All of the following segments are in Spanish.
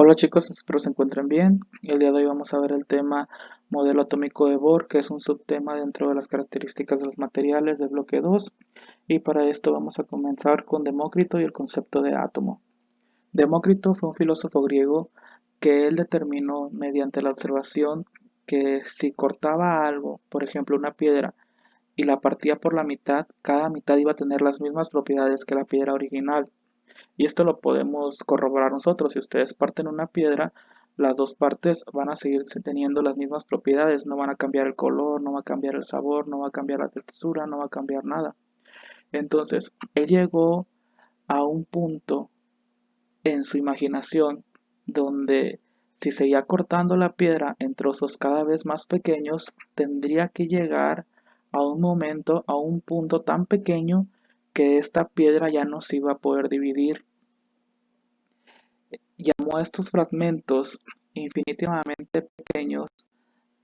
Hola chicos, espero se encuentren bien. El día de hoy vamos a ver el tema modelo atómico de Bohr, que es un subtema dentro de las características de los materiales de bloque 2. Y para esto vamos a comenzar con Demócrito y el concepto de átomo. Demócrito fue un filósofo griego que él determinó mediante la observación que si cortaba algo, por ejemplo una piedra, y la partía por la mitad, cada mitad iba a tener las mismas propiedades que la piedra original. Y esto lo podemos corroborar nosotros. Si ustedes parten una piedra, las dos partes van a seguir teniendo las mismas propiedades. No van a cambiar el color, no va a cambiar el sabor, no va a cambiar la textura, no va a cambiar nada. Entonces, él llegó a un punto en su imaginación donde si seguía cortando la piedra en trozos cada vez más pequeños, tendría que llegar a un momento, a un punto tan pequeño que esta piedra ya no se iba a poder dividir. Llamó a estos fragmentos infinitamente pequeños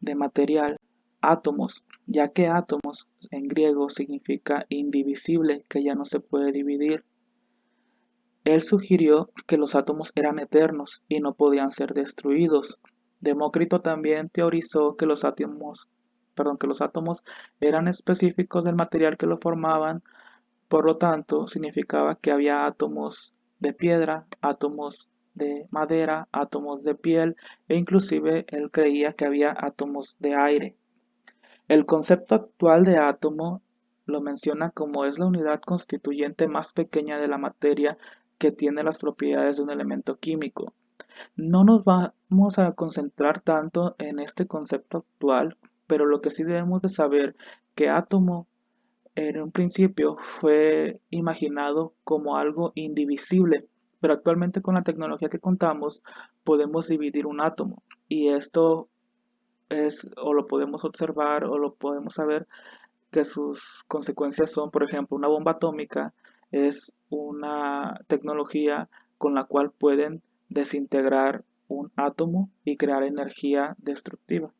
de material átomos, ya que átomos en griego significa indivisible, que ya no se puede dividir. Él sugirió que los átomos eran eternos y no podían ser destruidos. Demócrito también teorizó que los átomos eran específicos del material que lo formaban. Por lo tanto, significaba que había átomos de piedra, átomos de madera, átomos de piel e inclusive él creía que había átomos de aire. El concepto actual de átomo lo menciona como es la unidad constituyente más pequeña de la materia que tiene las propiedades de un elemento químico. No nos vamos a concentrar tanto en este concepto actual, pero lo que sí debemos de saber que átomo en un principio fue imaginado como algo indivisible, pero actualmente con la tecnología que contamos podemos dividir un átomo y esto es o lo podemos observar o lo podemos saber que sus consecuencias son, por ejemplo, una bomba atómica es una tecnología con la cual pueden desintegrar un átomo y crear energía destructiva.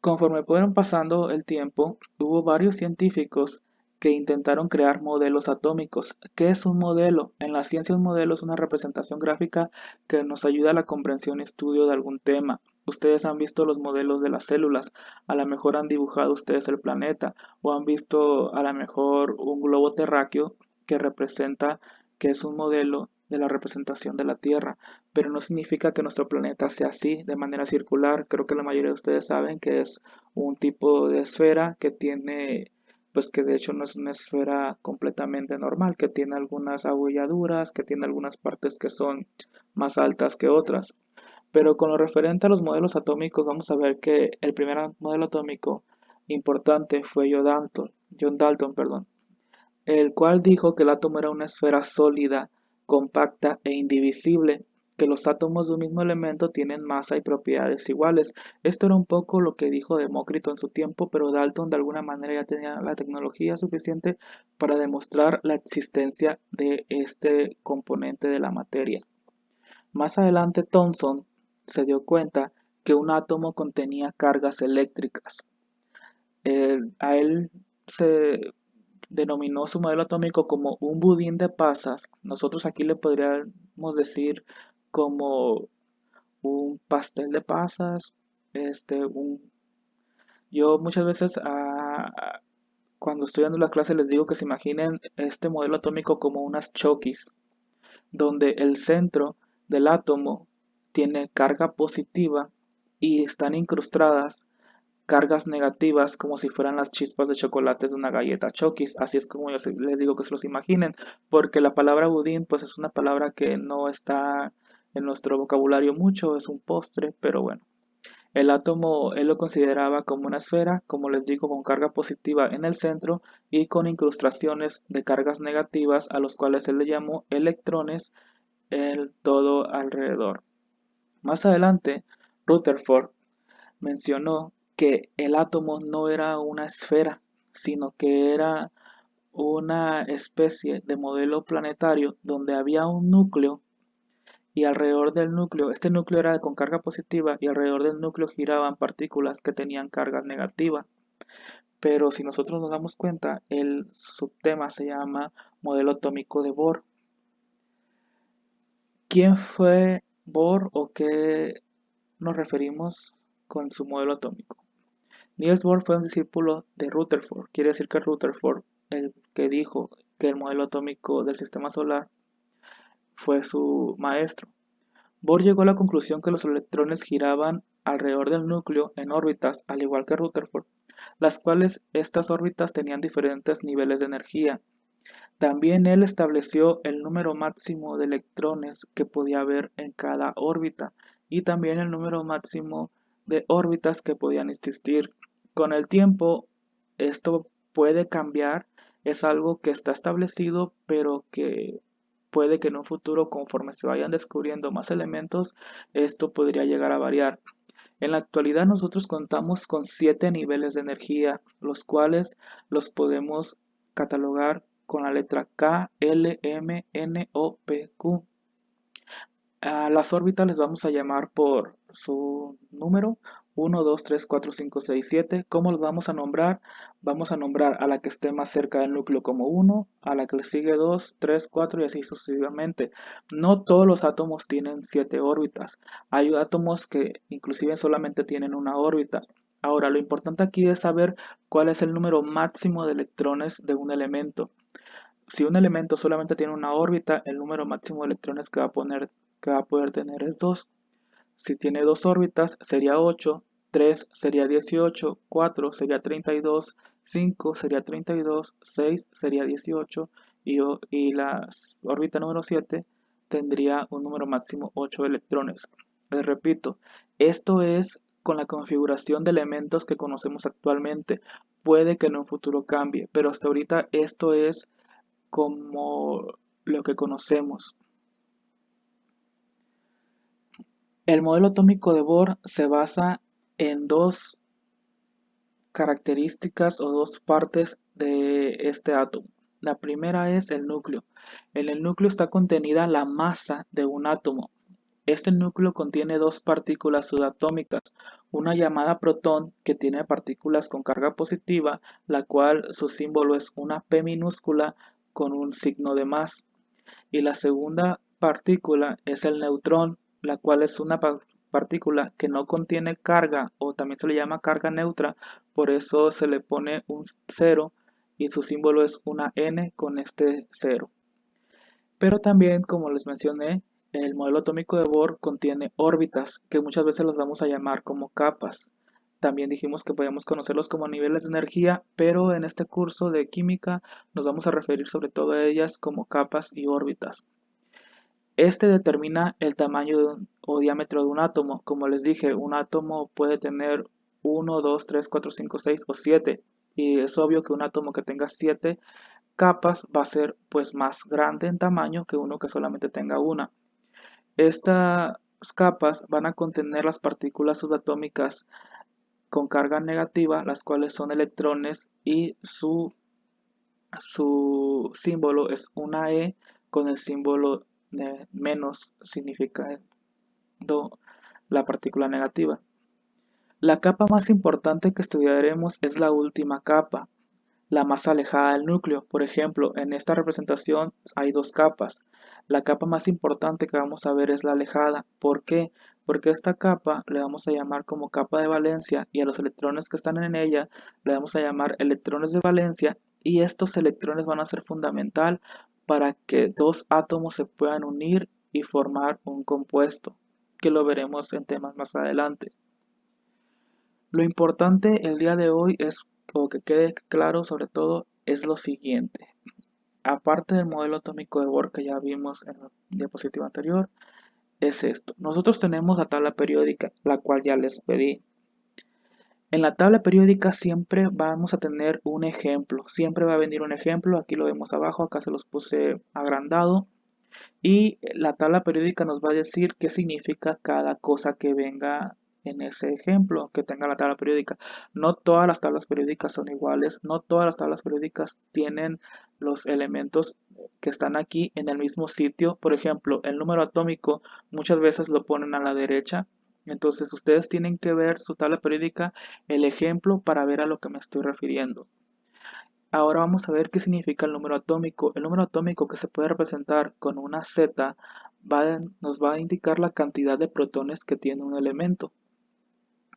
Conforme fueron pasando el tiempo, hubo varios científicos que intentaron crear modelos atómicos. ¿Qué es un modelo? En la ciencia un modelo es una representación gráfica que nos ayuda a la comprensión y estudio de algún tema. Ustedes han visto los modelos de las células, a lo mejor han dibujado ustedes el planeta o han visto a lo mejor un globo terráqueo que representa que es un modelo de la representación de la Tierra, pero no significa que nuestro planeta sea así, de manera circular. Creo que la mayoría de ustedes saben que es un tipo de esfera que tiene, pues que de hecho no es una esfera completamente normal, que tiene algunas abolladuras, que tiene algunas partes que son más altas que otras. Pero con lo referente a los modelos atómicos, vamos a ver que el primer modelo atómico importante fue John Dalton, perdón, el cual dijo que el átomo era una esfera sólida, compacta e indivisible, que los átomos de un mismo elemento tienen masa y propiedades iguales. Esto era un poco lo que dijo Demócrito en su tiempo, pero Dalton de alguna manera ya tenía la tecnología suficiente para demostrar la existencia de este componente de la materia. Más adelante Thomson se dio cuenta que un átomo contenía cargas eléctricas. A él se denominó su modelo atómico como un budín de pasas. Nosotros aquí le podríamos decir como un pastel de pasas. Este, un... Yo muchas veces cuando estoy dando las clases les digo que se imaginen este modelo atómico como unas chokis, donde el centro del átomo tiene carga positiva y están incrustadas cargas negativas como si fueran las chispas de chocolates de una galleta Chokis. Así es como yo les digo que se los imaginen, porque la palabra budín pues es una palabra que no está en nuestro vocabulario mucho, es un postre, pero bueno. El átomo él lo consideraba como una esfera, como les digo, con carga positiva en el centro y con incrustaciones de cargas negativas a los cuales él le llamó electrones en todo alrededor. Más adelante, Rutherford mencionó que el átomo no era una esfera, sino que era una especie de modelo planetario donde había un núcleo y alrededor del núcleo, este núcleo era con carga positiva y alrededor del núcleo giraban partículas que tenían carga negativa. Pero si nosotros nos damos cuenta, el subtema se llama modelo atómico de Bohr. ¿Quién fue Bohr o qué nos referimos con su modelo atómico? Niels Bohr fue un discípulo de Rutherford. Quiere decir que Rutherford, el que dijo que el modelo atómico del sistema solar, fue su maestro. Bohr llegó a la conclusión que los electrones giraban alrededor del núcleo en órbitas, al igual que Rutherford, las cuales estas órbitas tenían diferentes niveles de energía. También él estableció el número máximo de electrones que podía haber en cada órbita y también el número máximo de órbitas que podían existir. Con el tiempo, esto puede cambiar, es algo que está establecido, pero que puede que en un futuro, conforme se vayan descubriendo más elementos, esto podría llegar a variar. En la actualidad nosotros contamos con 7 niveles de energía, los cuales los podemos catalogar con la letra K, L, M, N, O, P, Q. A las órbitas les vamos a llamar por su número: 1, 2, 3, 4, 5, 6, 7. ¿Cómo los vamos a nombrar? Vamos a nombrar a la que esté más cerca del núcleo como 1, a la que le sigue 2, 3, 4 y así sucesivamente. No todos los átomos tienen 7 órbitas. Hay átomos que inclusive solamente tienen una órbita. Ahora, lo importante aquí es saber cuál es el número máximo de electrones de un elemento. Si un elemento solamente tiene una órbita, el número máximo de electrones que va a poder tener es 2. Si tiene dos órbitas, sería 8, 3 sería 18, 4 sería 32, 5 sería 32, 6 sería 18 y la órbita número 7 tendría un número máximo 8 de electrones. Les repito, esto es con la configuración de elementos que conocemos actualmente. Puede que en un futuro cambie, pero hasta ahorita esto es como lo que conocemos. El modelo atómico de Bohr se basa en dos características o dos partes de este átomo. La primera es el núcleo. En el núcleo está contenida la masa de un átomo. Este núcleo contiene dos partículas subatómicas, una llamada protón que tiene partículas con carga positiva, la cual su símbolo es una P minúscula con un signo de más. Y la segunda partícula es el neutrón, la cual es una partícula que no contiene carga o también se le llama carga neutra, por eso se le pone un cero y su símbolo es una N con este cero. Pero también, como les mencioné, el modelo atómico de Bohr contiene órbitas que muchas veces las vamos a llamar como capas. También dijimos que podemos conocerlos como niveles de energía, pero en este curso de química nos vamos a referir sobre todo a ellas como capas y órbitas. Este determina el tamaño o diámetro de un átomo. Como les dije, un átomo puede tener 1, 2, 3, 4, 5, 6 o 7. Y es obvio que un átomo que tenga 7 capas va a ser pues más grande en tamaño que uno que solamente tenga una. Estas capas van a contener las partículas subatómicas con carga negativa, las cuales son electrones, y su símbolo es una E con el símbolo de menos, significando la partícula negativa. La capa más importante que estudiaremos es la última capa, la más alejada del núcleo. Por ejemplo, en esta representación hay dos capas. La capa más importante que vamos a ver es la alejada. ¿Por qué? Porque esta capa le vamos a llamar como capa de valencia y a los electrones que están en ella le vamos a llamar electrones de valencia, y estos electrones van a ser fundamental para que dos átomos se puedan unir y formar un compuesto, que lo veremos en temas más adelante. Lo importante el día de hoy es, o que quede claro sobre todo, es lo siguiente. Aparte del modelo atómico de Bohr que ya vimos en la diapositiva anterior, es esto. Nosotros tenemos la tabla periódica, la cual ya les pedí. En la tabla periódica siempre vamos a tener un ejemplo, siempre va a venir un ejemplo, aquí lo vemos abajo, acá se los puse agrandado, y la tabla periódica nos va a decir qué significa cada cosa que venga en ese ejemplo, que tenga la tabla periódica. No todas las tablas periódicas son iguales, no todas las tablas periódicas tienen los elementos que están aquí en el mismo sitio. Por ejemplo, el número atómico muchas veces lo ponen a la derecha. Entonces ustedes tienen que ver su tabla periódica, el ejemplo, para ver a lo que me estoy refiriendo. Ahora vamos a ver qué significa el número atómico. El número atómico, que se puede representar con una Z, nos va a indicar la cantidad de protones que tiene un elemento.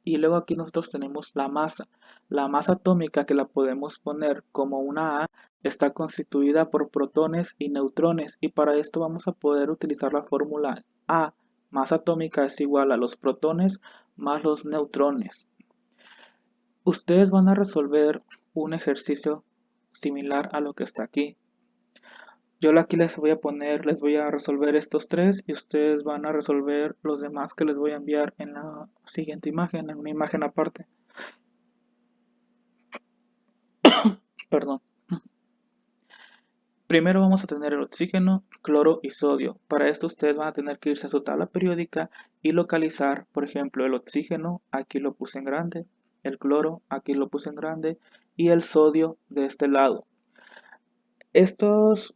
Y luego aquí nosotros tenemos la masa. La masa atómica, que la podemos poner como una A, está constituida por protones y neutrones. Y para esto vamos a poder utilizar la fórmula A. Masa atómica es igual a los protones más los neutrones. Ustedes van a resolver un ejercicio similar a lo que está aquí. Yo aquí les voy a resolver estos tres y ustedes van a resolver los demás que les voy a enviar en la siguiente imagen, en una imagen aparte. Perdón. Primero vamos a tener el oxígeno, cloro y sodio. Para esto ustedes van a tener que irse a su tabla periódica y localizar, por ejemplo, el oxígeno, aquí lo puse en grande, el cloro, aquí lo puse en grande, y el sodio de este lado. Estos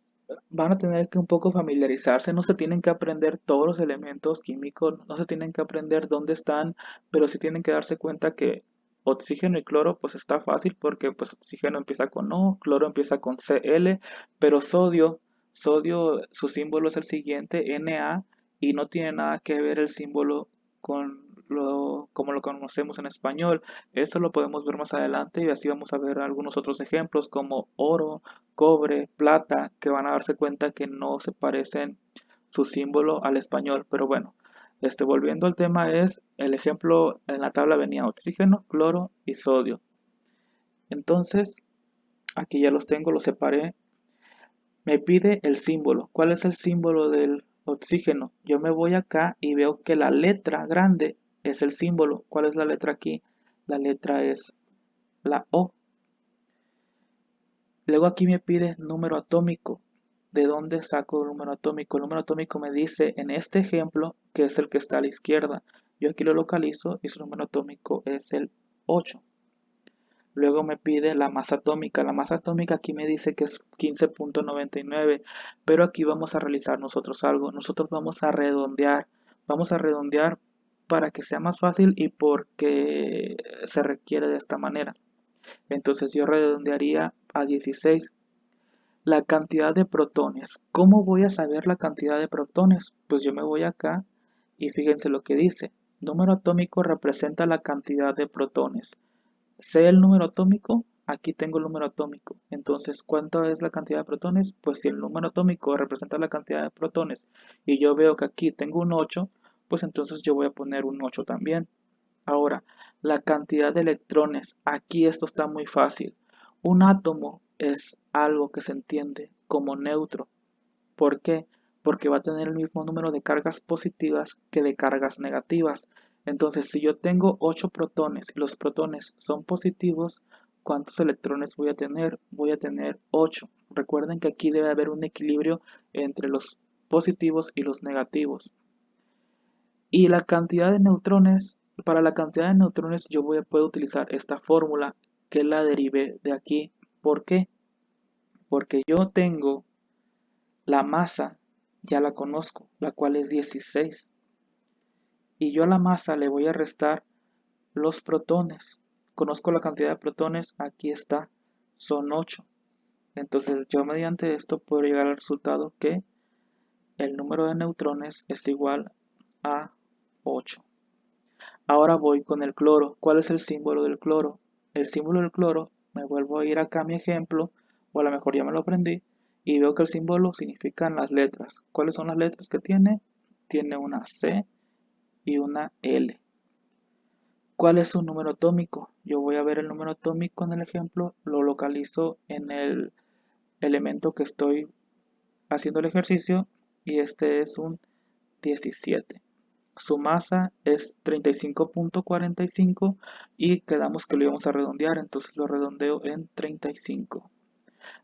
van a tener que un poco familiarizarse, no se tienen que aprender todos los elementos químicos, no se tienen que aprender dónde están, pero sí tienen que darse cuenta que oxígeno y cloro pues está fácil porque pues oxígeno empieza con O, cloro empieza con Cl, pero sodio su símbolo es el siguiente, Na, y no tiene nada que ver el símbolo con como lo conocemos en español. Eso lo podemos ver más adelante y así vamos a ver algunos otros ejemplos como oro, cobre, plata, que van a darse cuenta que no se parecen su símbolo al español. Pero bueno, volviendo al tema, es el ejemplo en la tabla venía oxígeno, cloro y sodio. Entonces, aquí ya los tengo, los separé. Me pide el símbolo. ¿Cuál es el símbolo del oxígeno? Yo me voy acá y veo que la letra grande es el símbolo. ¿Cuál es la letra aquí? La letra es la O. Luego aquí me pide número atómico. ¿De dónde saco el número atómico? El número atómico me dice en este ejemplo que es el que está a la izquierda. Yo aquí lo localizo y su número atómico es el 8. Luego me pide la masa atómica. La masa atómica aquí me dice que es 15.99, pero aquí vamos a realizar nosotros algo. Nosotros vamos a redondear. Vamos a redondear para que sea más fácil y porque se requiere de esta manera. Entonces yo redondearía a 16. La cantidad de protones. ¿Cómo voy a saber la cantidad de protones? Pues yo me voy acá y fíjense lo que dice. Número atómico representa la cantidad de protones. Sé el número atómico, aquí tengo el número atómico. Entonces, ¿cuánto es la cantidad de protones? Pues si el número atómico representa la cantidad de protones y yo veo que aquí tengo un 8, pues entonces yo voy a poner un 8 también. Ahora, la cantidad de electrones. Aquí esto está muy fácil. Un átomo es algo que se entiende como neutro. ¿Por qué? Porque va a tener el mismo número de cargas positivas que de cargas negativas. Entonces, si yo tengo 8 protones y los protones son positivos, ¿cuántos electrones voy a tener? Voy a tener 8. Recuerden que aquí debe haber un equilibrio entre los positivos y los negativos. Y la cantidad de neutrones, para la cantidad de neutrones yo puedo utilizar esta fórmula que la derivé de aquí. ¿Por qué? Porque yo tengo la masa, ya la conozco, la cual es 16. Y yo a la masa le voy a restar los protones. Conozco la cantidad de protones, aquí está, son 8. Entonces yo mediante esto puedo llegar al resultado que el número de neutrones es igual a 8. Ahora voy con el cloro. ¿Cuál es el símbolo del cloro? El símbolo del cloro, me vuelvo a ir acá a mi ejemplo, o a lo mejor ya me lo aprendí, y veo que el símbolo significan las letras. ¿Cuáles son las letras que tiene? Tiene una C y una L. ¿Cuál es su número atómico? Yo voy a ver el número atómico en el ejemplo, lo localizo en el elemento que estoy haciendo el ejercicio, y este es un 17. Su masa es 35.45 y quedamos que lo íbamos a redondear, entonces lo redondeo en 35.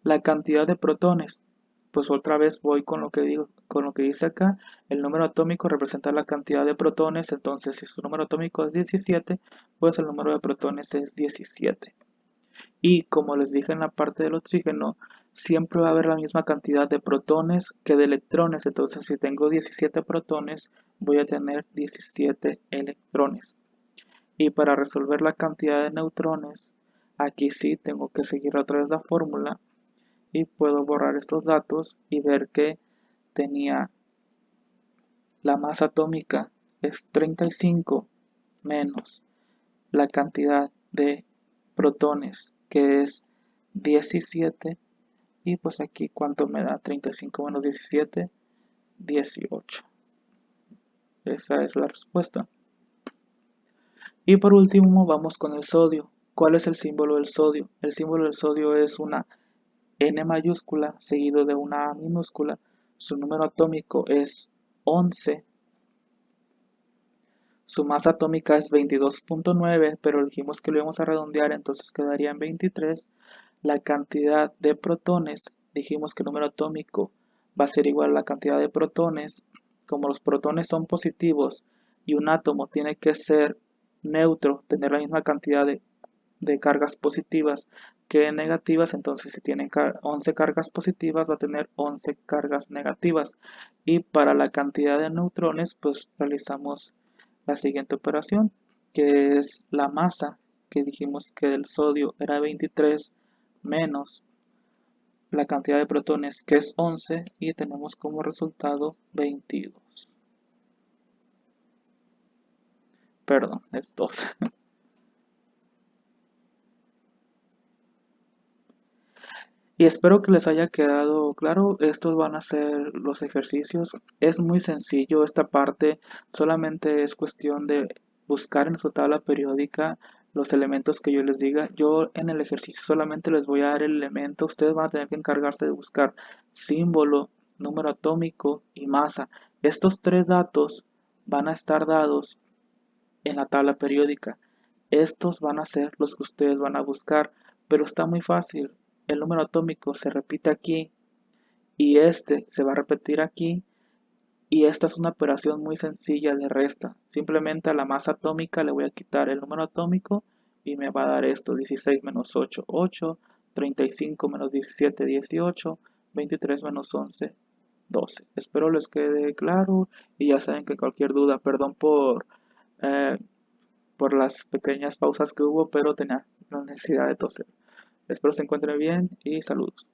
La cantidad de protones, pues otra vez voy con lo que digo, con lo que dice acá. El número atómico representa la cantidad de protones, entonces si su número atómico es 17, pues el número de protones es 17. Y como les dije en la parte del oxígeno, siempre va a haber la misma cantidad de protones que de electrones. Entonces, si tengo 17 protones, voy a tener 17 electrones. Y para resolver la cantidad de neutrones, Aquí sí tengo que seguir otra vez la fórmula y puedo borrar estos datos y ver que tenía la masa atómica es 35 menos la cantidad de protones que es 17 y pues aquí cuánto me da 35 menos 17, 18. Esa es la respuesta. Y por último vamos con el sodio. ¿Cuál es el símbolo del sodio? El símbolo del sodio es una N mayúscula seguido de una A minúscula. Su número atómico es 11. Su masa atómica es 22.9, pero dijimos que lo íbamos a redondear, entonces quedaría en 23. La cantidad de protones, dijimos que el número atómico va a ser igual a la cantidad de protones. Como los protones son positivos y un átomo tiene que ser neutro, tener la misma cantidad de cargas positivas que negativas, entonces si tienen 11 cargas positivas va a tener 11 cargas negativas. Y para la cantidad de neutrones, pues realizamos la siguiente operación, que es la masa, que dijimos que el sodio era 23 menos la cantidad de protones, que es 11, y tenemos como resultado 22. Perdón, es 12. Y espero que les haya quedado claro. Estos van a ser los ejercicios. Es muy sencillo esta parte. Solamente es cuestión de buscar en su tabla periódica los elementos que yo les diga. Yo en el ejercicio solamente les voy a dar el elemento. Ustedes van a tener que encargarse de buscar símbolo, número atómico y masa. Estos tres datos van a estar dados en la tabla periódica. Estos van a ser los que ustedes van a buscar, pero está muy fácil. El número atómico se repite aquí y este se va a repetir aquí, y esta es una operación muy sencilla de resta. Simplemente a la masa atómica le voy a quitar el número atómico y me va a dar esto: 16 menos 8, 8, 35 menos 17, 18, 23 menos 11, 12. Espero les quede claro y ya saben que cualquier duda, perdón eh, por las pequeñas pausas que hubo, pero tenía la necesidad de toser. Espero se encuentren bien y saludos.